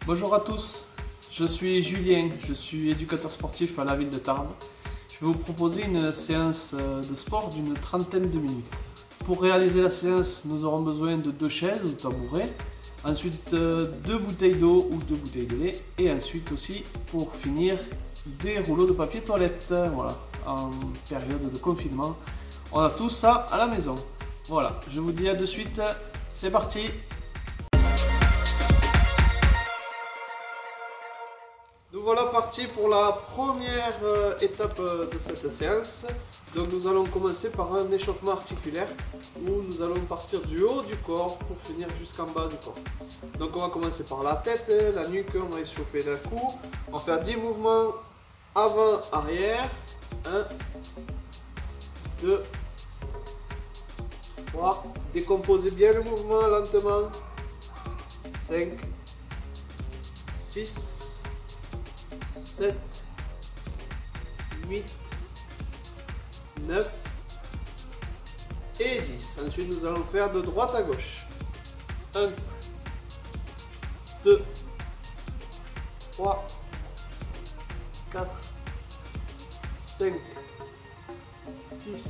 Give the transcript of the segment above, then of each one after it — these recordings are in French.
Bonjour à tous, je suis Julien, je suis éducateur sportif à la ville de Tarbes. Je vais vous proposer une séance de sport d'une trentaine de minutes. Pour réaliser la séance, nous aurons besoin de 2 chaises ou tabourets, ensuite 2 bouteilles d'eau ou 2 bouteilles de lait, et ensuite aussi, pour finir, des rouleaux de papier toilette. Voilà, en période de confinement, on a tout ça à la maison. Voilà, je vous dis à de suite, c'est parti! Nous voilà partis pour la première étape de cette séance. Donc nous allons commencer par un échauffement articulaire où nous allons partir du haut du corps pour finir jusqu'en bas du corps. Donc on va commencer par la tête, la nuque, on va échauffer d'un coup. On va faire 10 mouvements avant, arrière. 1, 2, 3. Décomposez bien le mouvement lentement. 5, 6. 7, 8, 9 et 10. Ensuite, nous allons faire de droite à gauche. 1, 2, 3, 4, 5, 6,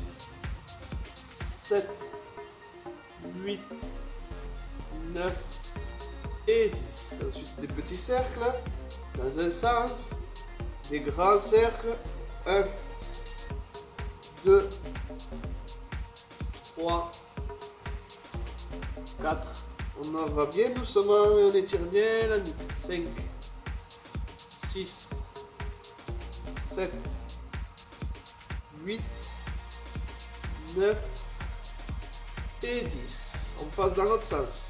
7, 8, 9 et 10. Ensuite, des petits cercles dans un sens. Des grands cercles, 1, 2, 3, 4, on en va bien doucement et on étire bien la nuque, 5, 6, 7, 8, 9 et 10, on passe dans l'autre sens,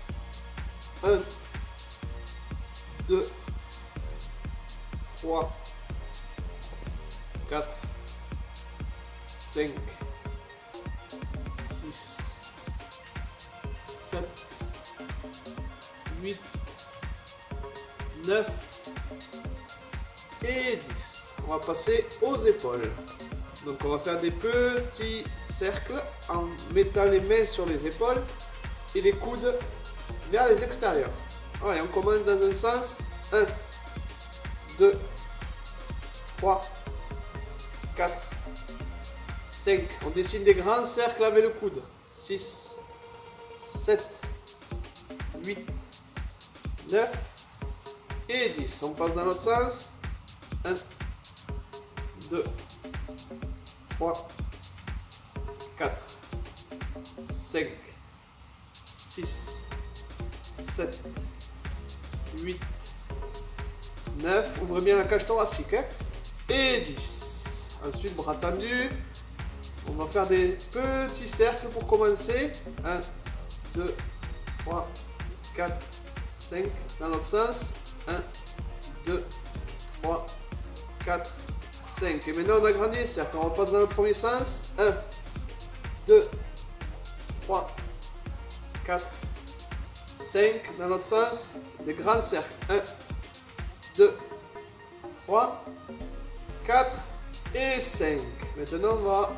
1, 2, 3, 4, 5, 6, 7, 8, 9 et 10. On va passer aux épaules. Donc on va faire des petits cercles en mettant les mains sur les épaules et les coudes vers les extérieurs. Allez, on commence dans un sens. 1, 2, 3, 4, 5. On dessine des grands cercles avec le coude. 6, 7, 8, 9 et 10. On passe dans l'autre sens. 1, 2, 3, 4, 5, 6, 7, 8, 9. Ouvrez bien la cage thoracique. Et 10. Ensuite, bras tendus. On va faire des petits cercles pour commencer. 1, 2, 3, 4, 5. Dans l'autre sens. 1, 2, 3, 4, 5. Et maintenant, on agrandit les cercles. On repasse dans le premier sens. 1, 2, 3, 4, 5. Dans l'autre sens. Des grands cercles. 1, 2, 3, 4 et 5. Maintenant, on va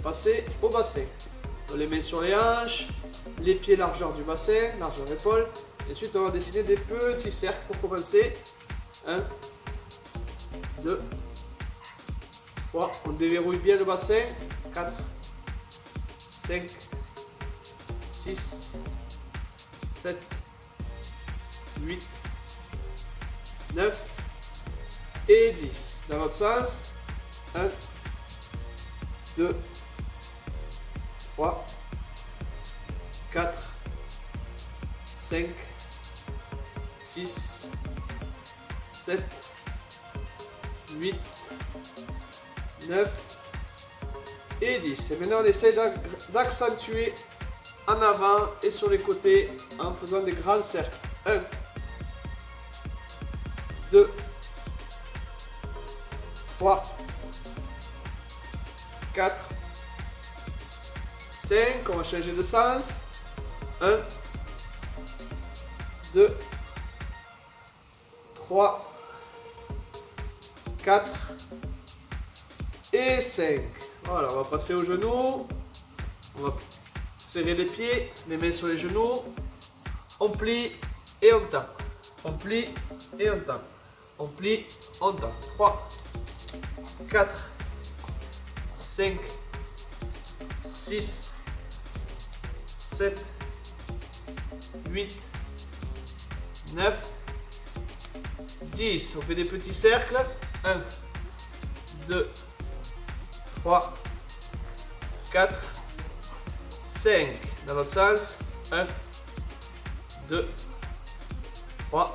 passer au bassin. Les mains sur les hanches, les pieds largeur du bassin, largeur épaule. Et ensuite, on va dessiner des petits cercles pour commencer. 1, 2, 3. On déverrouille bien le bassin. 4, 5, 6, 7, 8, 9 et 10. Dans l'autre sens. 1, 2, 3, 4, 5, 6, 7, 8, 9 et 10. Et maintenant, on essaie d'accentuer en avant et sur les côtés en faisant des grands cercles. 1, 2, 3, 4, 5, on va changer de sens. 1, 2, 3, 4 et 5. Voilà, on va passer aux genoux. On va serrer les pieds, les mains sur les genoux. On plie et on tape. On plie et on tend. On plie, on tend. 3, 4, 5, 6, 7, 8, 9, 10. On fait des petits cercles. 1, 2, 3, 4, 5. Dans l'autre sens. 1, 2, 3,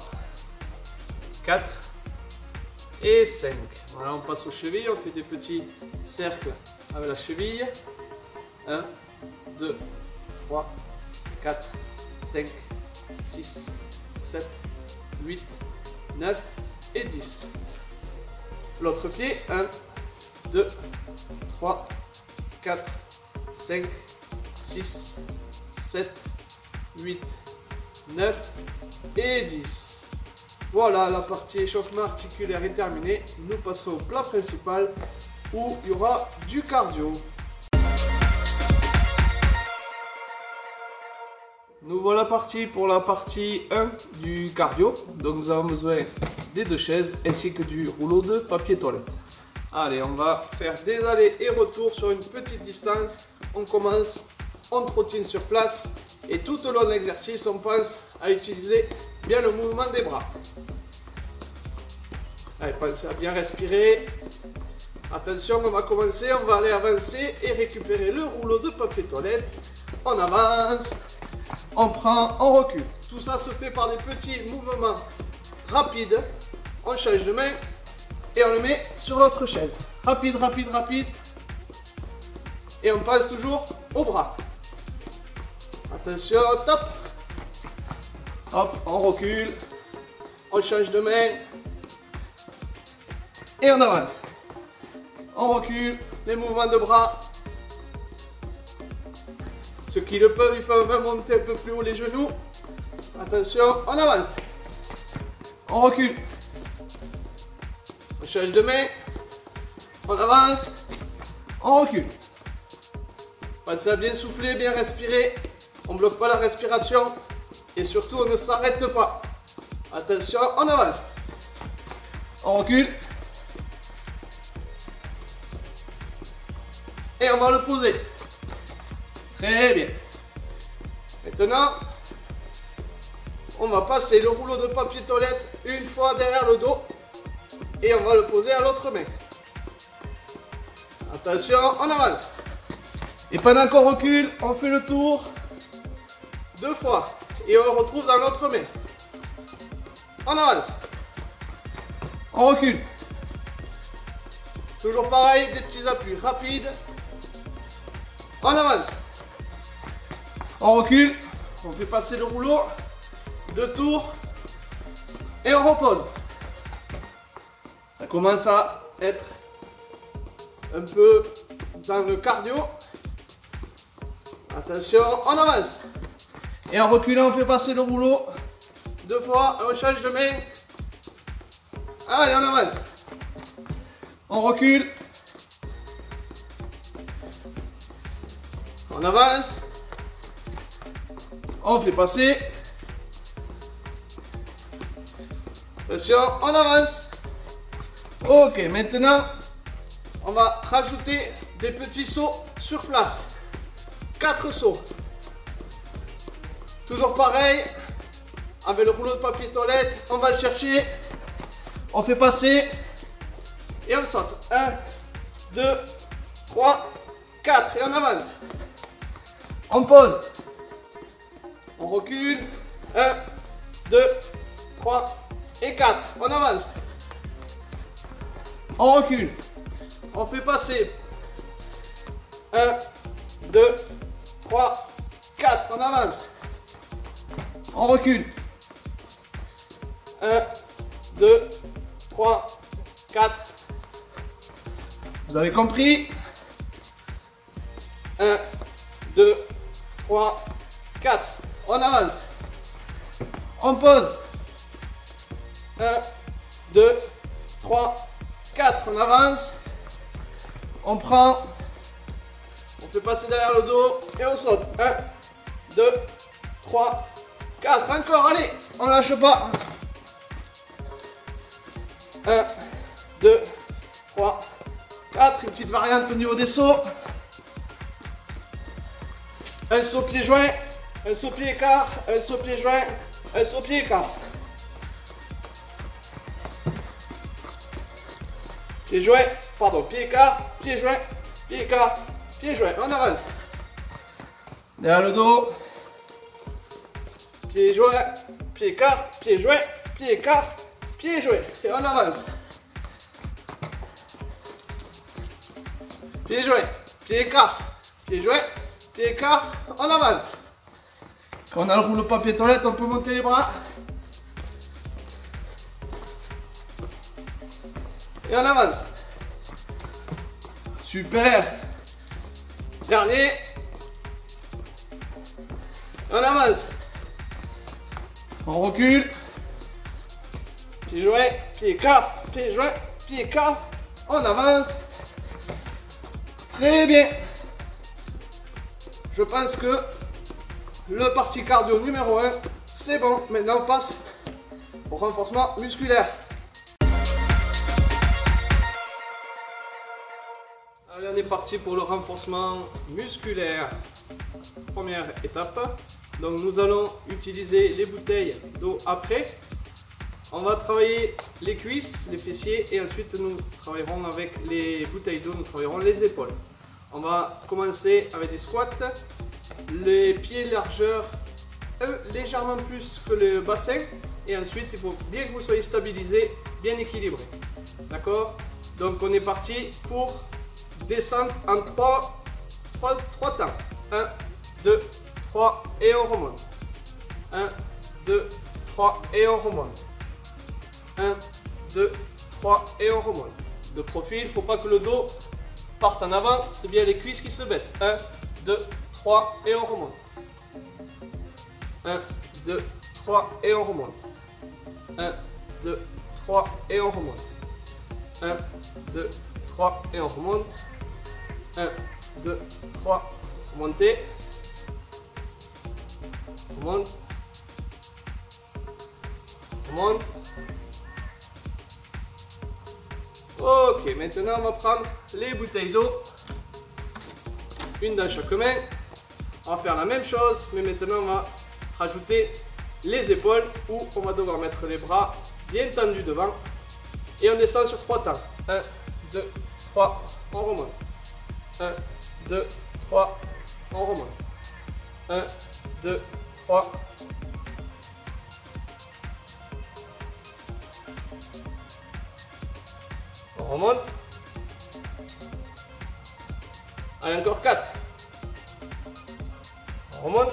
4 et 5. Voilà, on passe aux chevilles. On fait des petits cercles avec la cheville. 1, 2, 3, 4, 5, 6, 7, 8, 9 et 10. L'autre pied, 1, 2, 3, 4, 5, 6, 7, 8, 9 et 10. Voilà, la partie échauffement articulaire est terminée. Nous passons au plat principal où il y aura du cardio. Nous voilà partis pour la partie 1 du cardio. Donc nous avons besoin des 2 chaises ainsi que du rouleau de papier toilette. Allez, on va faire des allers et retours sur une petite distance. On commence, on trottine sur place et tout au long de l'exercice, on pense à utiliser bien le mouvement des bras. Allez, pensez à bien respirer. Attention, on va commencer, on va aller avancer et récupérer le rouleau de papier toilette. On avance. On prend, on recule. Tout ça se fait par des petits mouvements rapides. On change de main et on le met sur l'autre chaise. Rapide, rapide, rapide. Et on passe toujours au bras. Attention, top. Hop, on recule. On change de main. Et on avance. On recule. Les mouvements de bras. Ceux qui le peuvent, ils peuvent même monter un peu plus haut les genoux. Attention, on avance. On recule. On change de main. On avance. On recule. Pensez à bien souffler, bien respirer. On ne bloque pas la respiration. Et surtout, on ne s'arrête pas. Attention, on avance. On recule. Et on va le poser. Très bien. Maintenant, on va passer le rouleau de papier toilette une fois derrière le dos et on va le poser à l'autre main. Attention, on avance. Et pendant qu'on recule, on fait le tour 2 fois et on le retrouve dans l'autre main. On avance. On recule. Toujours pareil, des petits appuis rapides. On avance. On recule, on fait passer le rouleau, 2 tours et on repose. Ça commence à être un peu dans le cardio. Attention, on avance. Et en reculant, on fait passer le rouleau 2 fois, on change de main. Allez, on avance. On recule. On avance. On fait passer. Attention, on avance. Ok, maintenant, on va rajouter des petits sauts sur place. 4 sauts. Toujours pareil, avec le rouleau de papier toilette, on va le chercher. On fait passer et on saute. 1, 2, 3, 4 et on avance. On pose. On recule. 1, 2, 3 et 4. On avance. On recule. On fait passer. 1, 2, 3, 4. On avance. On recule. 1, 2, 3, 4. Vous avez compris? 1, 2, 3, 4. On avance. On pose. 1, 2, 3, 4. On avance. On prend. On fait passer derrière le dos et on saute. 1, 2, 3, 4. Encore, allez. On lâche pas. 1, 2, 3, 4. Une petite variante au niveau des sauts. Un saut pied joint, un saut pied écart, un saut pied joint, un saut pied écart. Pied joint, pardon, pied écart, pied joint, pied écart, pied joint. On avance. Derrière le dos. Pied joint, pied écart, pied joint, pied écart, pied joint. Et on avance. Pied joint, pied écart, pied joint, pied écart, on avance. Quand on a le rouleau papier toilette, on peut monter les bras. Et on avance. Super. Dernier. On avance. On recule. Pied joint, pied écart, pied joint, pied écart. On avance. Très bien. Je pense que le parti cardio numéro 1, c'est bon. Maintenant, on passe au renforcement musculaire. Allez, on est parti pour le renforcement musculaire. Première étape. Donc, nous allons utiliser les bouteilles d'eau après. On va travailler les cuisses, les fessiers et ensuite nous travaillerons avec les bouteilles d'eau, nous travaillerons les épaules. On va commencer avec des squats, les pieds largeur légèrement plus que le bassin et ensuite il faut bien que vous soyez stabilisé, bien équilibré. D'accord? Donc on est parti pour descendre en 3 temps. 1, 2, 3 et on remonte. 1, 2, 3 et on remonte. 1, 2, 3 et on remonte. De profil, il ne faut pas que le dos parte en avant, c'est bien les cuisses qui se baissent. 1, 2, 3 et on remonte. 1, 2, 3 et on remonte. 1, 2, 3 et on remonte. 1, 2, 3 et on remonte. 1, 2, 3, remontez. Remonte. Remonte. Ok, maintenant on va prendre les bouteilles d'eau, une dans chaque main. On va faire la même chose, mais maintenant on va rajouter les épaules où on va devoir mettre les bras bien tendus devant. Et on descend sur 3 temps. 1, 2, 3, on remonte. 1, 2, 3, on remonte. 1, 2, 3. On remonte. Allez, encore 4. On remonte.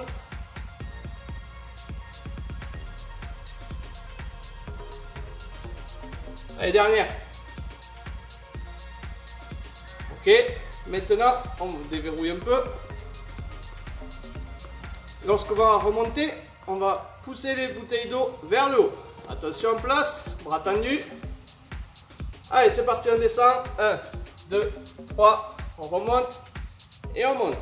Allez, dernière. Ok, maintenant on déverrouille un peu. Lorsqu'on va remonter, on va pousser les bouteilles d'eau vers le haut. Attention en place, bras tendus. Allez, c'est parti, on descend. 1, 2, 3, on remonte et on monte.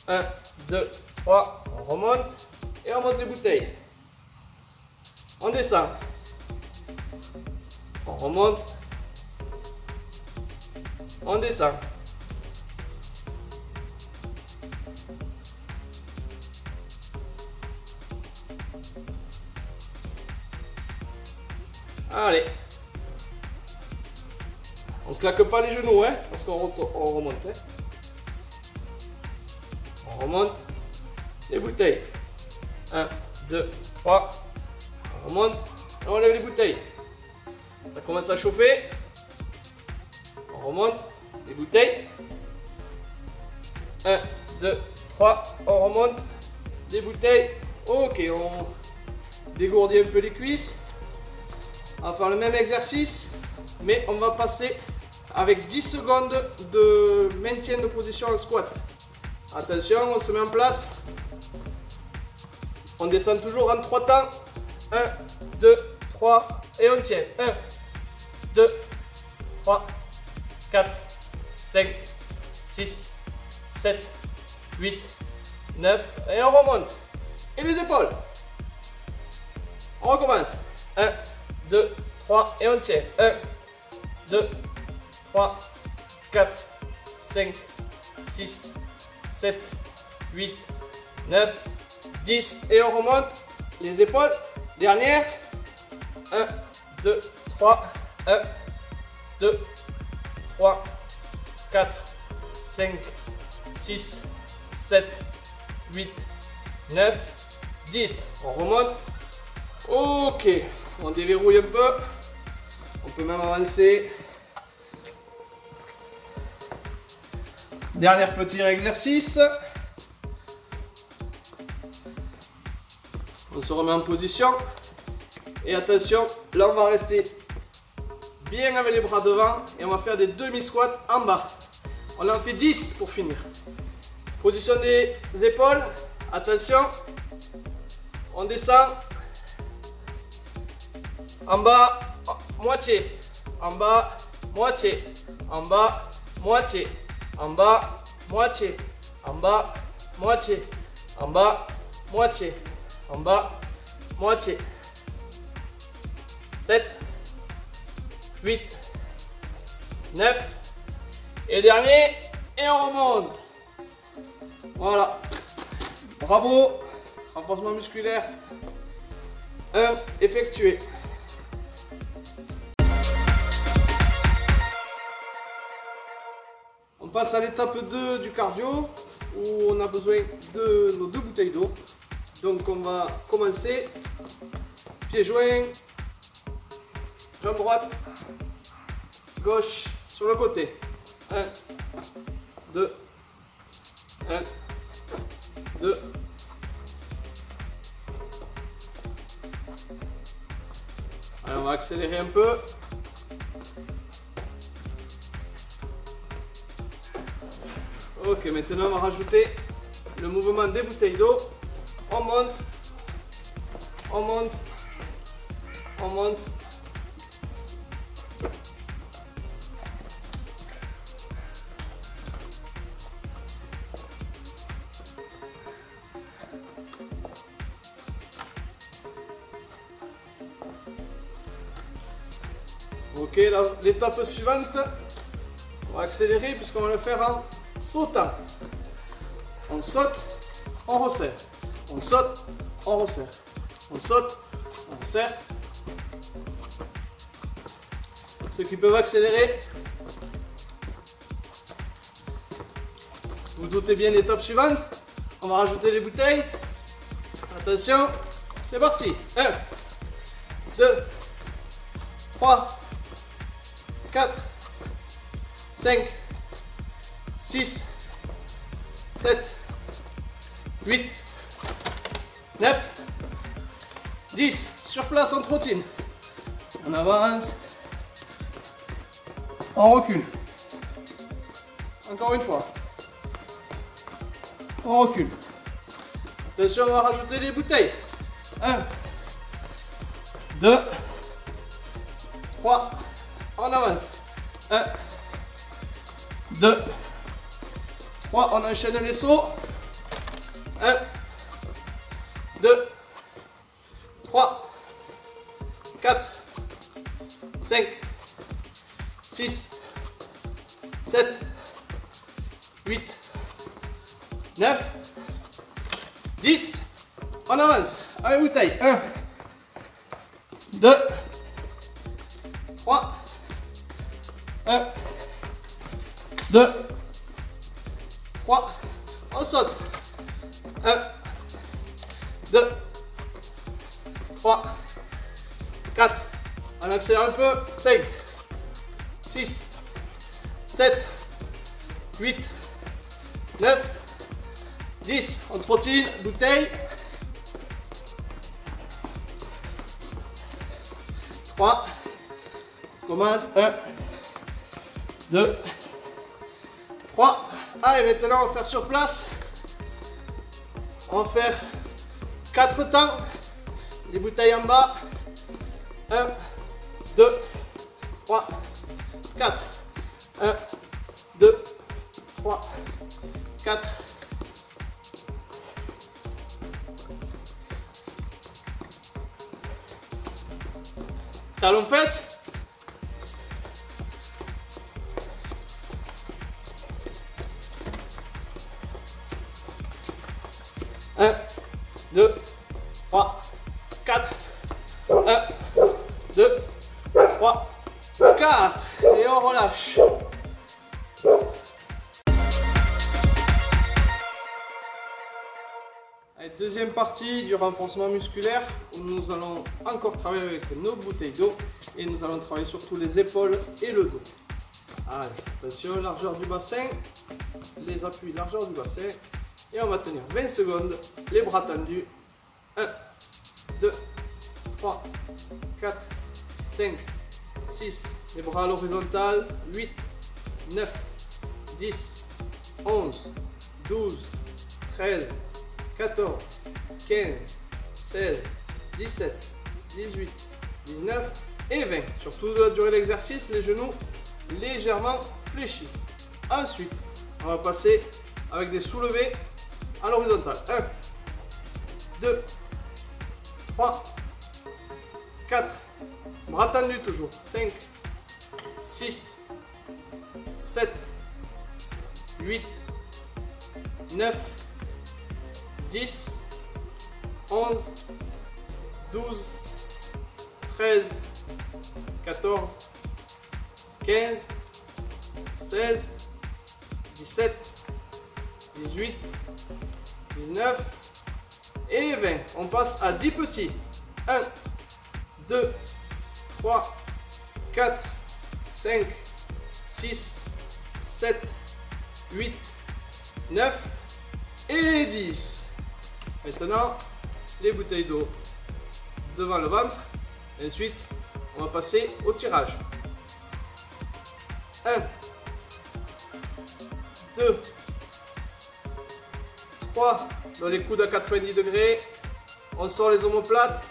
1, 2, 3, on remonte et on monte les bouteilles. On descend. On remonte. On descend. Allez. On ne claque pas les genoux, hein, parce qu'on remonte. Hein. On remonte les bouteilles. 1, 2, 3. On remonte et on enlève les bouteilles. Ça commence à chauffer. On remonte les bouteilles. 1, 2, 3. On remonte les bouteilles. Ok, on dégourdit un peu les cuisses. On va faire le même exercice, mais on va passer avec 10 secondes de maintien de position en squat. Attention, on se met en place. On descend toujours en 3 temps. 1, 2, 3 et on tient. 1, 2, 3, 4, 5, 6, 7, 8, 9 et on remonte. Et les épaules. On recommence. 1, 2, 3 et on tient. 1, 2, 3, 4, 5, 6, 7, 8, 9, 10 et on remonte les épaules. Dernière. 1, 2, 3, 1, 2, 3, 4, 5, 6, 7, 8, 9, 10. On remonte. Ok, on déverrouille un peu. On peut même avancer. Dernier petit exercice. On se remet en position. Et attention, là on va rester bien avec les bras devant et on va faire des demi-squats en bas. On en fait 10 pour finir. Position des épaules. Attention. On descend. En bas, moitié. En bas, moitié. En bas, moitié. En bas, moitié. En bas, moitié. En bas, moitié. En bas, moitié. 7, 8, 9. Et dernier. Et on remonte. Voilà. Bravo. Renforcement musculaire 1 effectué. On passe à l'étape 2 du cardio où on a besoin de nos 2 bouteilles d'eau. Donc on va commencer. Pieds joints, jambe droite, gauche sur le côté. 1, 2, 1, 2. Alors on va accélérer un peu. Ok, maintenant on va rajouter le mouvement des bouteilles d'eau. On monte, on monte, on monte. Ok, l'étape suivante, on va accélérer puisqu'on va le faire en sautant. On saute, on resserre. On saute, on resserre. On saute, on resserre. Ceux qui peuvent accélérer. Vous doutez bien l'étape suivante. On va rajouter les bouteilles. Attention, c'est parti. 1, 2, 3, 4, 5, 6, 7, 8, 9, 10. Sur place, on trottine. On avance. On recule. Encore une fois. On recule. Attention, on va rajouter les bouteilles. 1, 2, 3. On avance. 1, 2, 3. On enchaîne les sauts. 1, 2, 3, 4, 5, 6, 7, 8, 9, 10. On avance. Allez, bouteille. 1, 2, 3, 1, 2, 3. On saute. 1, 2, 3, 4. On accélère un peu. 5, 6, 7, 8, 9, 10. On trottine. Bouteille. 3. On commence. 1, 2, 3. Allez, maintenant on va faire sur place. On va faire 4 temps. Les bouteilles en bas. 1, 2, 3, 4. 1, 2, 3, 4. Talon fesse. Un, 2, 3, 4. 1, 2, 3, 4. Et on relâche. Allez, deuxième partie du renforcement musculaire où nous allons encore travailler avec nos bouteilles d'eau et nous allons travailler surtout les épaules et le dos. Allez, attention, largeur du bassin, les appuis, largeur du bassin. Et on va tenir 20 secondes, les bras tendus. 1, 2, 3, 4, 5, 6, les bras à l'horizontale. 8, 9, 10, 11, 12, 13, 14, 15, 16, 17, 18, 19 et 20. Sur toute la durée de l'exercice, les genoux légèrement fléchis. Ensuite, on va passer avec des soulevés à l'horizontale. 1, 2, 3, 4, bras tendus toujours. 5, 6, 7, 8, 9, 10, 11, 12, 13, 14, 15, 16, 17, 18, 19 et 20. On passe à 10 petits. 1, 2, 3, 4, 5, 6, 7, 8, 9 et 10. Maintenant, les bouteilles d'eau devant le ventre. Et ensuite, on va passer au tirage. 1, 2, 3, dans les coudes à 90 degrés. On sort les omoplates.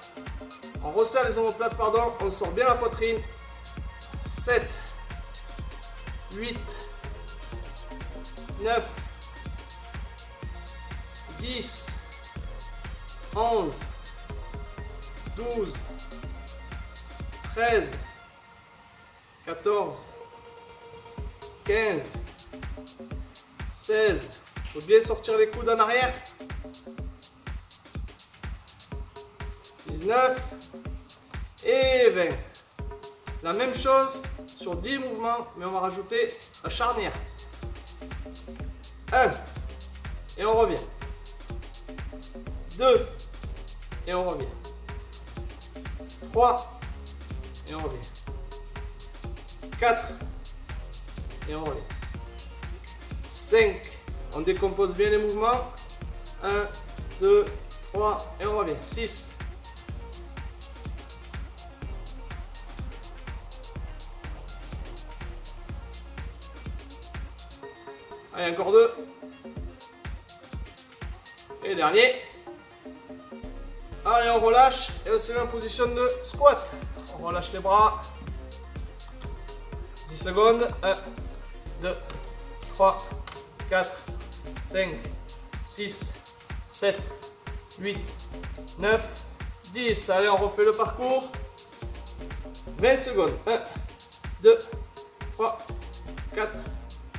On resserre les omoplates, pardon. On sort bien la poitrine. 7, 8, 9, 10, 11, 12, 13, 14, 15, 16. Il faut bien sortir les coudes en arrière. 19 et 20. La même chose sur 10 mouvements, mais on va rajouter la charnière. 1 et on revient. 2 et on revient. 3 et on revient. 4 et on revient. 5. On décompose bien les mouvements. 1, 2, 3 et on revient. 6. Allez, encore 2. Et dernier. Allez, on relâche et on se met en position de squat. On relâche les bras. 10 secondes. 1, 2, 3, 4, 5, 6, 7, 8, 9, 10. Allez, on refait le parcours. 20 secondes. 1, 2, 3, 4,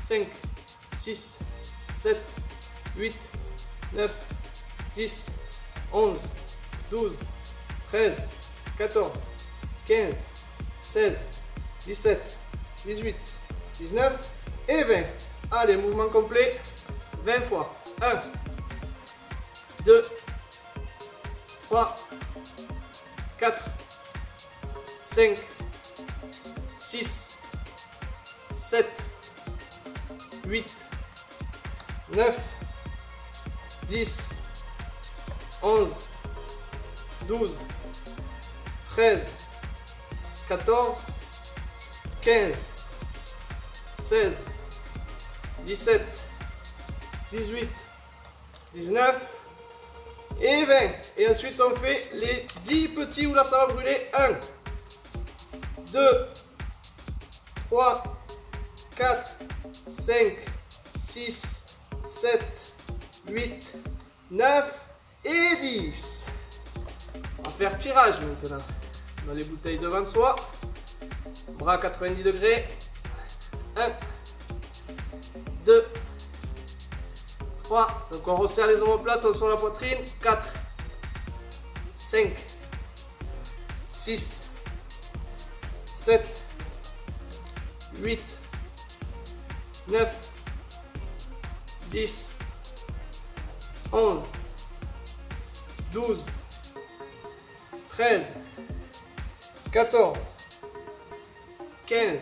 5, 6, 7, 8, 9, 10, 11, 12, 13, 14, 15, 16, 17, 18, 19 et 20. Allez, mouvement complet, 20 fois. 1, 2, 3, 4, 5, 6, 7, 8, 9, 10, 11, 12, 13, 14, 15, 16, 17, 18, 19 et 20. Et ensuite on fait les 10 petits où là ça va brûler. 1, 2, 3, 4, 5, 6, 7, 8, 9 et 10. On va faire tirage maintenant. On a les bouteilles devant soi. Bras à 90 degrés. 1, 2, 3. Donc on resserre les omoplates, on sort la poitrine. 4, 5, 6, 7, 8, 9, 10, 11, 12, 13, 14, 15,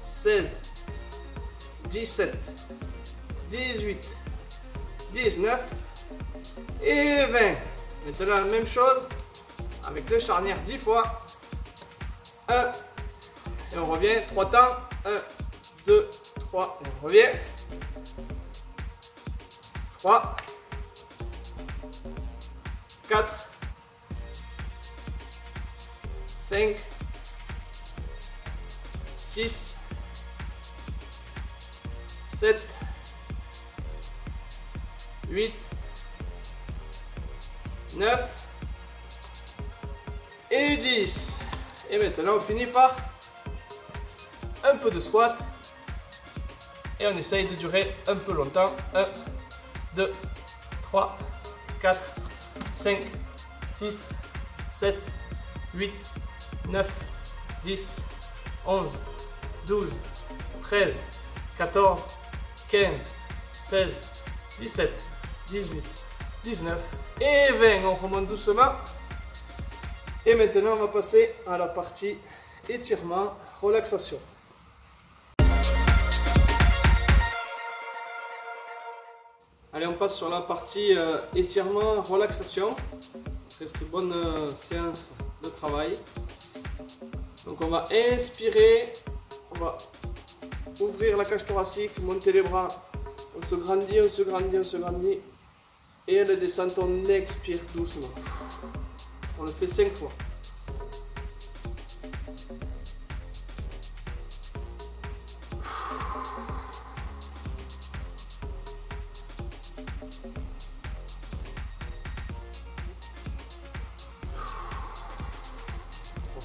16, 17, 18, 19 et 20. Maintenant la même chose avec deux charnières 10 fois. 1 et on revient 3 temps. 1, 2, 3 et on revient. 3, 4, 5, 6, 7, 8, 9 et 10. Et maintenant on finit par un peu de squat et on essaye de durer un peu longtemps. 1, 2, 3, 4, 5, 6, 7, 8, 9, 10, 11, 12, 13, 14, 15, 16, 17, 18, 19 et 20. On remonte doucement. Et maintenant, on va passer à la partie étirement, relaxation. Allez, on passe sur la partie étirement, relaxation. Reste une bonne séance de travail. Donc on va inspirer, on va ouvrir la cage thoracique, monter les bras, on se grandit, on se grandit, on se grandit. Et la descente, on expire doucement. On le fait 5 fois.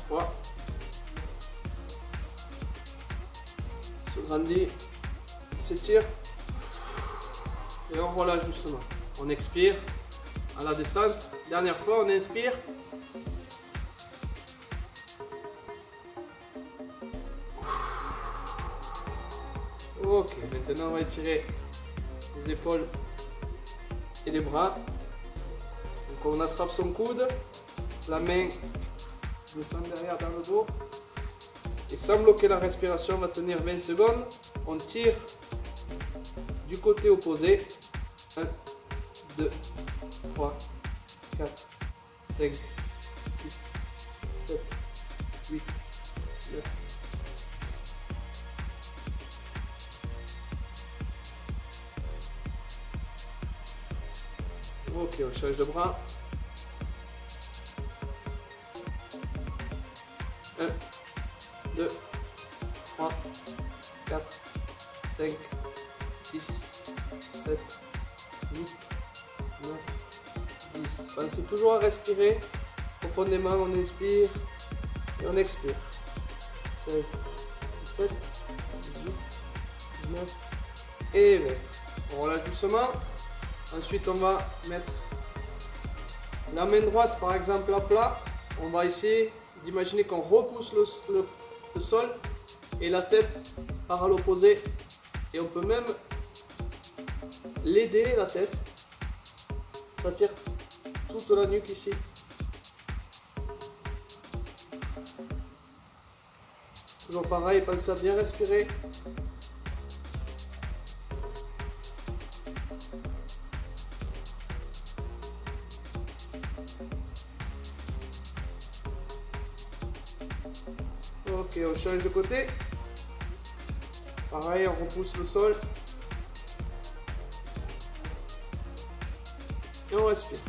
Fois. Se grandit, s'étire et on relâche doucement. On expire à la descente. Dernière fois, on inspire. Ok, maintenant on va étirer les épaules et les bras. Donc on attrape son coude, la main descend derrière dans le dos. Et sans bloquer la respiration, on va tenir 20 secondes. On tire du côté opposé. 1, 2, 3, 4, 5, 6, 7, 8, 9. Ok, on change de bras. 1, 2, 3, 4, 5, 6, 7, 8, 9, 10. Pensez toujours à respirer profondément. On inspire et on expire. 16, 17, 18, 19 et 20. On relâche doucement. Ensuite, on va mettre la main droite, par exemple, à plat. On va essayer d'imaginer qu'on repousse le sol et la tête part à l'opposé. Et on peut même l'aider, la tête. Ça tire toute la nuque ici. Toujours pareil, pensez à bien respirer. Ok, on change de côté. Pareil, on repousse le sol. Et on respire.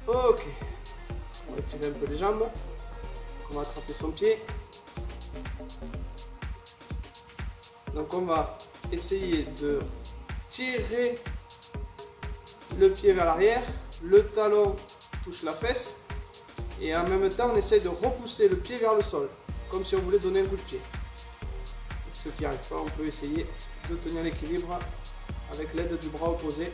Ok. On va étirer un peu les jambes. On va attraper son pied. Donc on va essayer de tirer le pied vers l'arrière. Le talon touche la fesse. Et en même temps, on essaie de repousser le pied vers le sol. Comme si on voulait donner un coup de pied. Et ceux qui n'y arrivent pas, on peut essayer de tenir l'équilibre avec l'aide du bras opposé.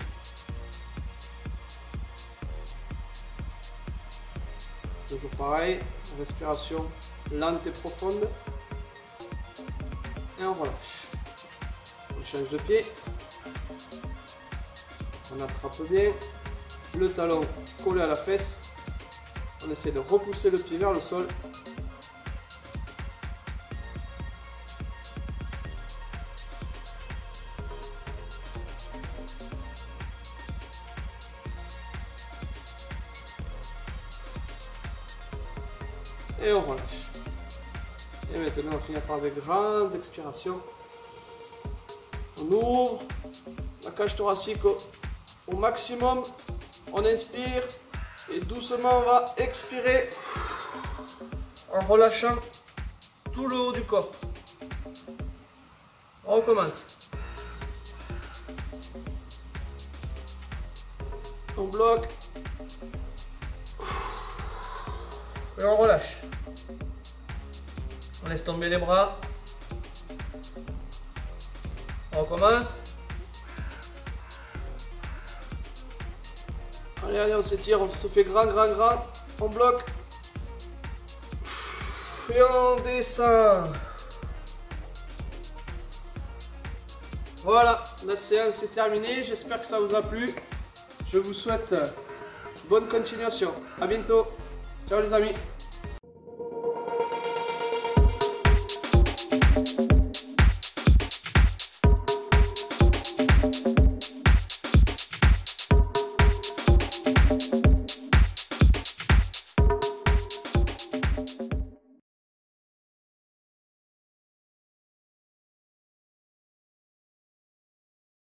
Toujours pareil, respiration lente et profonde. Et on relâche. On change de pied. On attrape bien. Le talon collé à la fesse. On essaie de repousser le pied vers le sol. Et on relâche. Et maintenant, on va finir par des grandes expirations. On ouvre la cage thoracique au maximum. On inspire et doucement, on va expirer en relâchant tout le haut du corps. On recommence. On bloque. Et on relâche. On laisse tomber les bras. On recommence. Allez, allez, on s'étire, on se fait grand. On bloque. Et on descend. Voilà, la séance est terminée. J'espère que ça vous a plu. Je vous souhaite bonne continuation. À bientôt. Ciao les amis.